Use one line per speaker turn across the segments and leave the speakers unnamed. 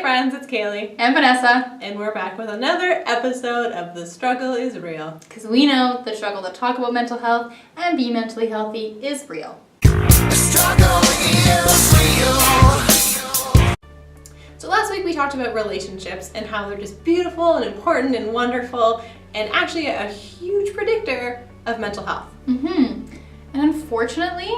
Hey friends, it's Kaylee.
And Vanessa.
And we're back with another episode of The Struggle is Real.
Because we know the struggle to talk about mental health and be mentally healthy is real.
The struggle is real.
So last week we talked about relationships and how they're just beautiful and important and wonderful and actually a huge predictor of mental health.
And unfortunately,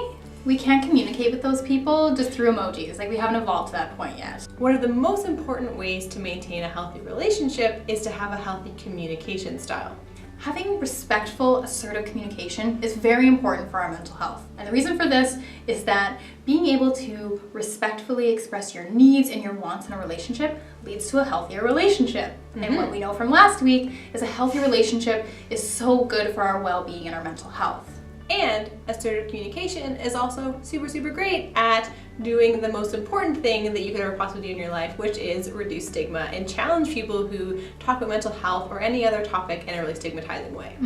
we can't communicate with those people just through emojis. Like, we haven't evolved to that point yet.
One of the most important ways to maintain a healthy relationship is to have a healthy communication style.
Having respectful, assertive communication is very important for our mental health. And the reason for this is that being able to respectfully express your needs and your wants in a relationship leads to a healthier relationship. And what we know from last week is a healthy relationship is so good for our well-being and our mental health.
And assertive communication is also super great at doing the most important thing that you could ever possibly do in your life, which is reduce stigma and challenge people who talk about mental health or any other topic in a really stigmatizing way.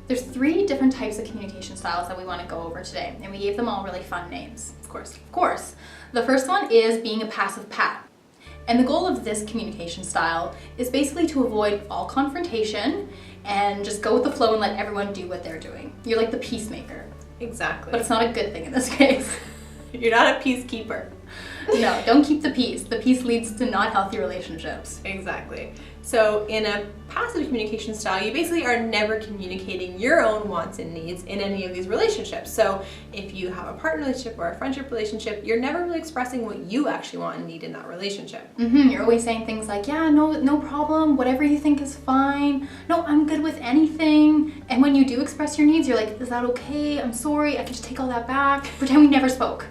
There's 3 different types of communication styles that we want to go over today, and we gave them all really fun names.
Of
course. The first one is being a passive pat. And the goal of this communication style is basically to avoid all confrontation and just go with the flow and let everyone do what they're doing. You're like the peacemaker.
Exactly.
But it's not a good thing in this case.
You're not a peacekeeper.
No, don't keep the peace. The peace leads to not healthy relationships.
Exactly. So in a passive communication style, you basically are never communicating your own wants and needs in any of these relationships. So if you have a partner relationship or a friendship relationship, you're never really expressing what you actually want and need in that relationship.
You're always saying things like, yeah, no problem, whatever you think is fine. No, I'm good with anything. And when you do express your needs, you're like, is that okay? I'm sorry, I can just take all that back. Pretend we never spoke.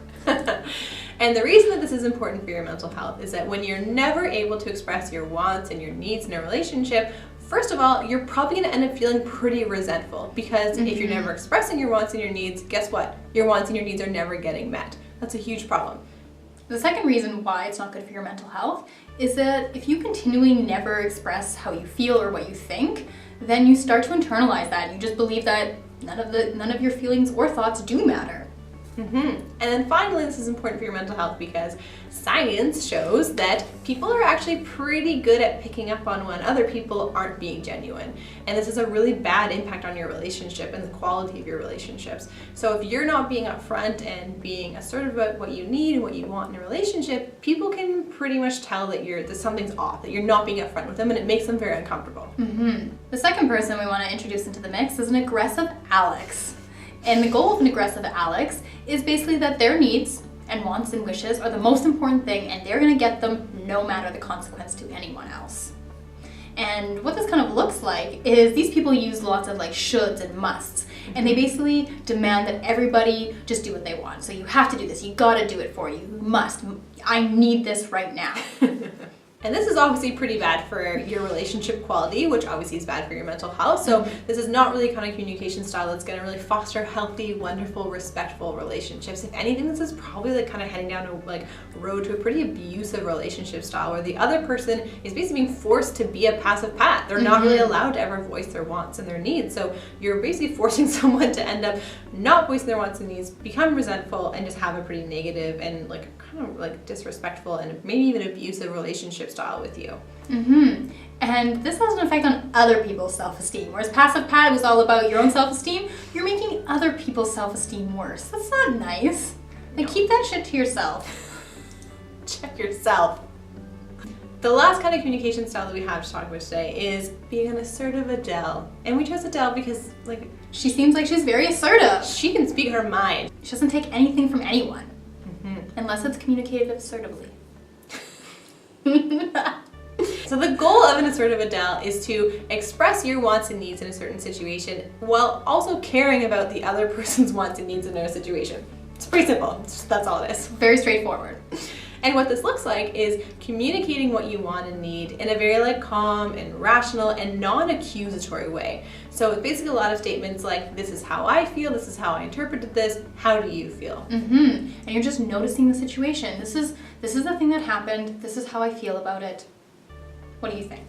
And the reason that this is important for your mental health is that when you're never able to express your wants and your needs in a relationship, first of all, you're probably going to end up feeling pretty resentful because if you're never expressing your wants and your needs, guess what? Your wants and your needs are never getting met. That's a huge problem.
The second reason why it's not good for your mental health is that if you continually never express how you feel or what you think, then you start to internalize that and you just believe that none of your feelings or thoughts do matter.
And then finally, this is important for your mental health because science shows that people are actually pretty good at picking up on when other people aren't being genuine. And this is a really bad impact on your relationship and the quality of your relationships. So if you're not being upfront and being assertive about what you need and what you want in a relationship, people can pretty much tell that something's off, that you're not being upfront with them, and it makes them very uncomfortable.
The second person we want to introduce into the mix is an aggressive Alex. And the goal of an aggressive Alex is basically that their needs and wants and wishes are the most important thing and they're going to get them no matter the consequence to anyone else. And what this kind of looks like is these people use lots of like shoulds and musts, and they basically demand that everybody just do what they want. So you have to do this, you gotta do it for you, you must, I need this right now.
And this is obviously pretty bad for your relationship quality, which obviously is bad for your mental health. So this is not really kind of communication style that's going to really foster healthy, wonderful, respectful relationships. If anything, this is probably like kind of heading down a road to a pretty abusive relationship style where the other person is basically being forced to be a passive pat. They're not really allowed to ever voice their wants and their needs. So you're basically forcing someone to end up not voicing their wants and needs, become resentful, and just have a pretty negative and like kind of like disrespectful and maybe even abusive relationship style with you.
And this has an effect on other people's self-esteem. Whereas passive pat was all about your own self-esteem, you're making other people's self-esteem worse. That's not nice. Like, keep that shit to yourself.
Check yourself. The last kind of communication style that we have to talk about today is being an assertive Adele. And we chose Adele because
she seems like she's very assertive.
She can speak her mind.
She doesn't take anything from anyone. Unless it's communicated assertively.
So the goal of an assertive Adele is to express your wants and needs in a certain situation while also caring about the other person's wants and needs in a situation. It's pretty simple. That's all it is.
Very straightforward.
And what this looks like is communicating what you want and need in a very calm and rational and non-accusatory way. So it's basically a lot of statements like, this is how I feel, this is how I interpreted this, how do you feel?
And you're just noticing the situation. This is the thing that happened, this is how I feel about it. What do you think?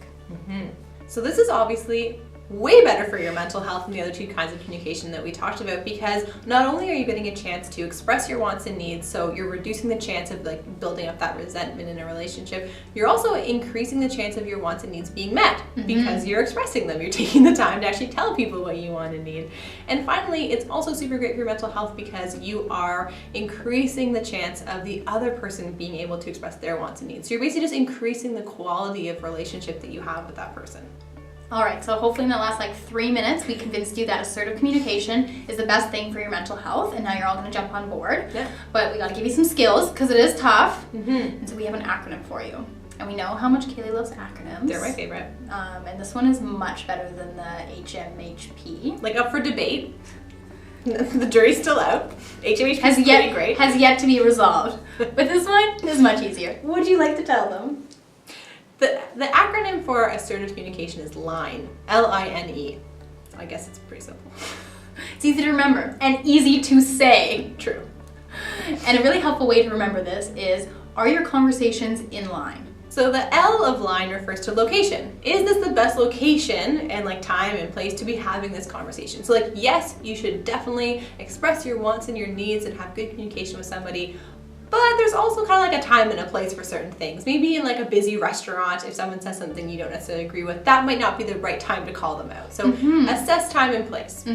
So this is obviously way better for your mental health than the other two kinds of communication that we talked about, because not only are you getting a chance to express your wants and needs, so you're reducing the chance of like building up that resentment in a relationship, you're also increasing the chance of your wants and needs being met because you're expressing them. You're taking the time to actually tell people what you want and need. And finally, it's also super great for your mental health because you are increasing the chance of the other person being able to express their wants and needs. So you're basically just increasing the quality of relationship that you have with that person.
All right, so hopefully in the last like 3 minutes, we convinced you that assertive communication is the best thing for your mental health, and now you're all gonna jump on board.
Yeah.
But we gotta give you some skills, because it is tough. And so we have an acronym for you. And we know how much Kaylee loves acronyms.
They're my favorite.
And this one is much better than the HMHP.
Like up for debate. The jury's still out. HMHP is pretty great.
Has yet to be resolved. But this one is much easier. Would you like to tell them?
The acronym for assertive communication is LINE. L-I-N-E. I guess it's pretty simple.
It's easy to remember and easy to say.
True.
And a really helpful way to remember this is, are your conversations in line?
So the L of LINE refers to location. Is this the best location and like time and place to be having this conversation? So like, yes, you should definitely express your wants and your needs and have good communication with somebody, but there's also kind of like a time and a place for certain things. Maybe in like a busy restaurant, if someone says something you don't necessarily agree with, that might not be the right time to call them out. So assess time and place.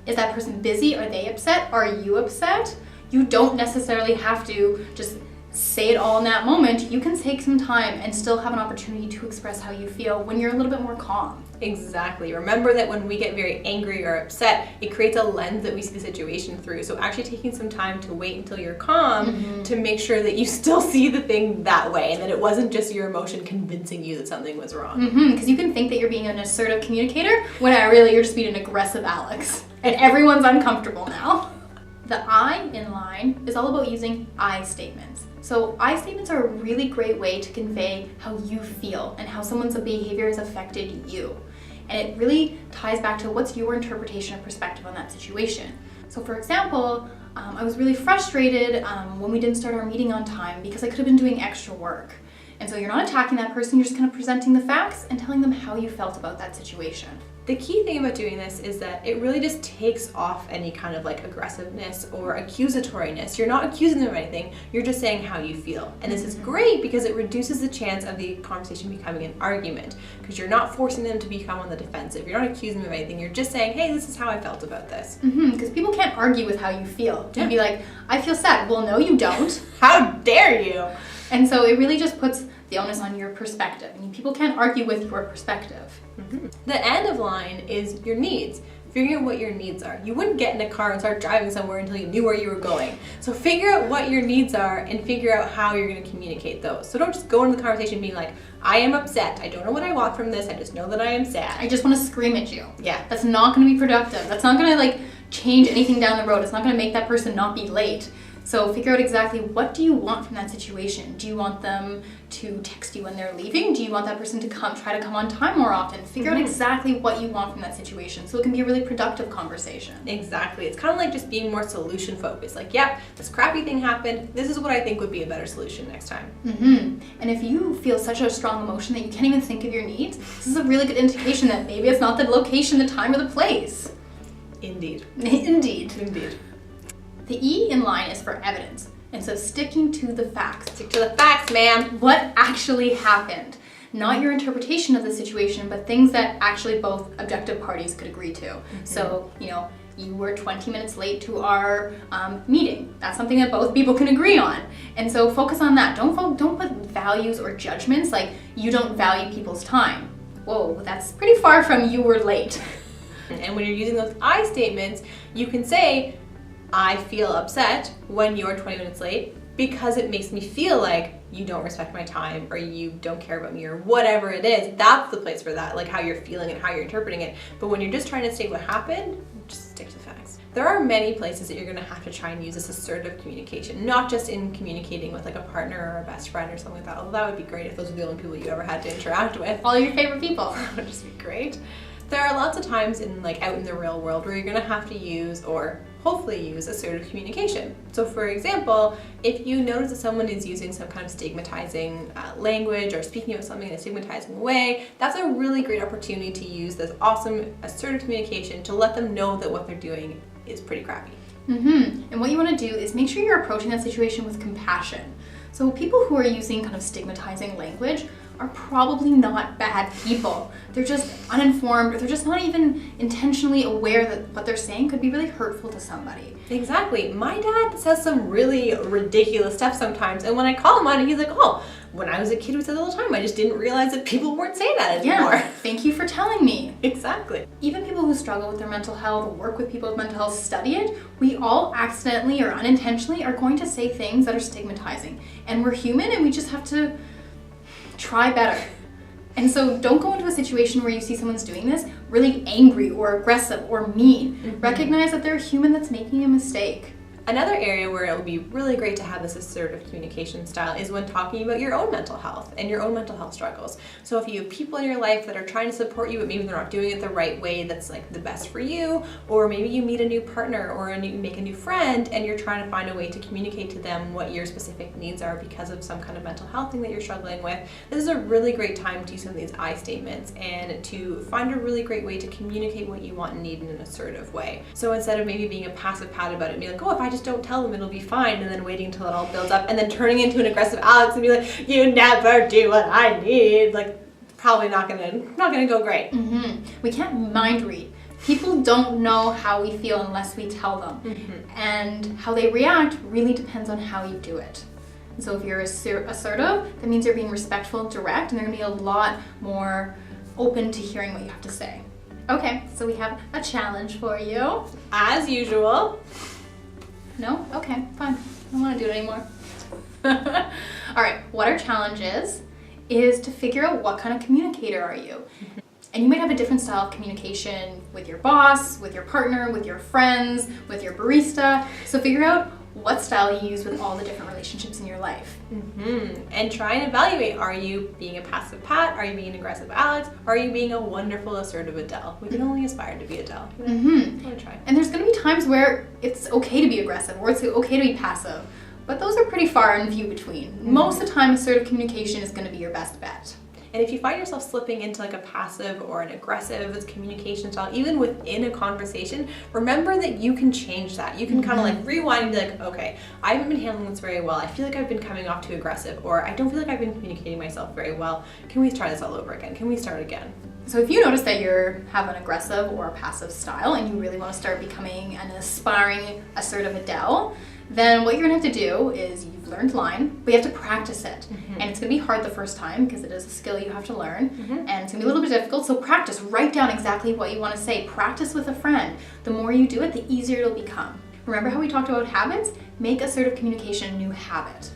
Is that person busy? Are they upset? Are you upset? You don't necessarily have to just say it all in that moment. You can take some time and still have an opportunity to express how you feel when you're a little bit more calm.
Exactly. Remember that when we get very angry or upset, it creates a lens that we see the situation through. So actually taking some time to wait until you're calm to make sure that you still see the thing that way and that it wasn't just your emotion convincing you that something was wrong.
Because you can think that you're being an assertive communicator when really you're just being an aggressive Alex. And everyone's uncomfortable now. The I in LINE is all about using I statements. So I statements are a really great way to convey how you feel and how someone's behavior has affected you. And it really ties back to what's your interpretation or perspective on that situation. So for example, I was really frustrated when we didn't start our meeting on time because I could have been doing extra work. And so you're not attacking that person, you're just kind of presenting the facts and telling them how you felt about that situation.
The key thing about doing this is that it really just takes off any kind of like aggressiveness or accusatoriness. You're not accusing them of anything, you're just saying how you feel. And this is great because it reduces the chance of the conversation becoming an argument, because you're not forcing them to become on the defensive. You're not accusing them of anything, you're just saying, hey, this is how I felt about this.
Because people can't argue with how you feel. You'd be like, I feel sad. Well, no, you don't.
How dare you?
And so it really just puts the onus on your perspective. And people can't argue with your perspective.
The end of LINE is your needs. Figuring out what your needs are. You wouldn't get in a car and start driving somewhere until you knew where you were going. So figure out what your needs are and figure out how you're going to communicate those. So don't just go into the conversation being like, I am upset. I don't know what I want from this. I just know that I am sad.
I just want to scream at you.
Yeah.
That's not going to be productive. That's not going to like change anything down the road. It's not going to make that person not be late. So figure out exactly what do you want from that situation. Do you want them to text you when they're leaving? Do you want that person to try to come on time more often? Figure out exactly what you want from that situation so it can be a really productive conversation.
Exactly. It's kind of like just being more solution focused. Like, yep, this crappy thing happened. This is what I think would be a better solution next time.
And if you feel such a strong emotion that you can't even think of your needs, this is a really good indication that maybe it's not the location, the time, or the place.
Indeed.
Indeed.
Indeed.
The E in LINE is for evidence. And so sticking to the facts.
Stick to the facts, ma'am.
What actually happened? Not your interpretation of the situation, but things that actually both objective parties could agree to. So, you were 20 minutes late to our meeting. That's something that both people can agree on. And so focus on that. Don't put values or judgments like you don't value people's time. Whoa, that's pretty far from you were late.
And when you're using those I statements, you can say, I feel upset when you're 20 minutes late because it makes me feel like you don't respect my time or you don't care about me or whatever it is. That's the place for that, like how you're feeling and how you're interpreting it. But when you're just trying to state what happened, just stick to facts. There are many places that you're going to have to try and use this assertive communication, not just in communicating with like a partner or a best friend or something like that, although that would be great if those were the only people you ever had to interact with.
All your favorite people.
That would just be great. There are lots of times out in the real world where you're going to have to use or hopefully use assertive communication. So for example, if you notice that someone is using some kind of stigmatizing language or speaking about something in a stigmatizing way, that's a really great opportunity to use this awesome assertive communication to let them know that what they're doing is pretty crappy.
And what you want to do is make sure you're approaching that situation with compassion. So people who are using kind of stigmatizing language are probably not bad people. They're just uninformed, or they're just not even intentionally aware that what they're saying could be really hurtful to somebody.
Exactly. My dad says some really ridiculous stuff sometimes, and when I call him on it, he's like, oh, when I was a kid, we said it all the time. I just didn't realize that people weren't saying that anymore.
Yeah, thank you for telling me.
Exactly.
Even people who struggle with their mental health, or work with people with mental health, study it, we all accidentally or unintentionally are going to say things that are stigmatizing. And we're human, and we just have to try better. And so don't go into a situation where you see someone's doing this really angry or aggressive or mean. Recognize that they're a human that's making a mistake.
Another area where it would be really great to have this assertive communication style is when talking about your own mental health and your own mental health struggles. So if you have people in your life that are trying to support you, but maybe they're not doing it the right way that's the best for you, or maybe you meet a new partner or make a new friend and you're trying to find a way to communicate to them what your specific needs are because of some kind of mental health thing that you're struggling with, this is a really great time to use some of these I statements and to find a really great way to communicate what you want and need in an assertive way. So instead of maybe being a passive pat about it and be like, oh, if I just don't tell them it'll be fine, and then waiting until it all builds up and then turning into an aggressive Alex and be like, you never do what I need, probably not gonna go great.
We can't mind read. People don't know how we feel unless we tell them. And how they react really depends on how you do it. So if you're assertive, that means you're being respectful and direct, and they're gonna be a lot more open to hearing what you have to say. Okay, so we have a challenge for you.
As usual.
No? Okay, fine. I don't want to do it anymore. All right, what our challenge is to figure out what kind of communicator are you. And you might have a different style of communication with your boss, with your partner, with your friends, with your barista. So figure out what style you use with all the different relationships in your life.
And try and evaluate, are you being a passive Pat? Are you being an aggressive Alex? Are you being a wonderful assertive Adele? We can only aspire to be Adele. I'm gonna try.
And there's gonna be times where it's okay to be aggressive or it's okay to be passive, but those are pretty far and few between. Most of the time, assertive communication is gonna be your best bet.
And if you find yourself slipping into a passive or an aggressive communication style, even within a conversation, remember that you can change that. You can kind of rewind and be like, okay, I haven't been handling this very well. I feel like I've been coming off too aggressive, or I don't feel like I've been communicating myself very well. Can we try this all over again? Can we start again?
So if you notice that you have an aggressive or a passive style and you really want to start becoming an aspiring assertive Adele, then what you're gonna have to do is, you've learned line, but you have to practice it. And it's gonna be hard the first time because it is a skill you have to learn, and it's gonna be a little bit difficult, so practice. Write down exactly what you wanna say. Practice with a friend. The more you do it, the easier it'll become. Remember how we talked about habits? Make assertive communication a new habit.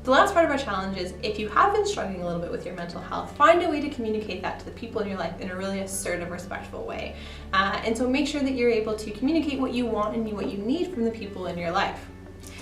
The last part of our challenge is, if you have been struggling a little bit with your mental health, find a way to communicate that to the people in your life in a really assertive, respectful way. And so make sure that you're able to communicate what you want and what you need from the people in your life.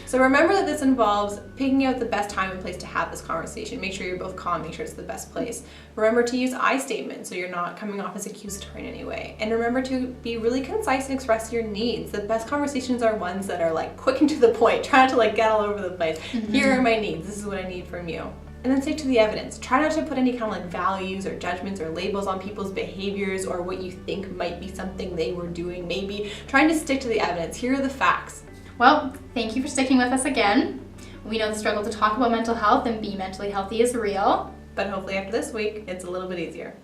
So remember that this involves picking out the best time and place to have this conversation. Make sure you're both calm, make sure it's the best place. Remember to use I statements so you're not coming off as accusatory in any way. And remember to be really concise and express your needs. The best conversations are ones that are quick and to the point. Try not to get all over the place. Here are my needs, this is what I need from you. And then stick to the evidence. Try not to put any kind of values or judgments or labels on people's behaviors or what you think might be something they were doing maybe. Trying to stick to the evidence. Here are the facts.
Well, thank you for sticking with us again. We know the struggle to talk about mental health and be mentally healthy is real.
But hopefully after this week, it's a little bit easier.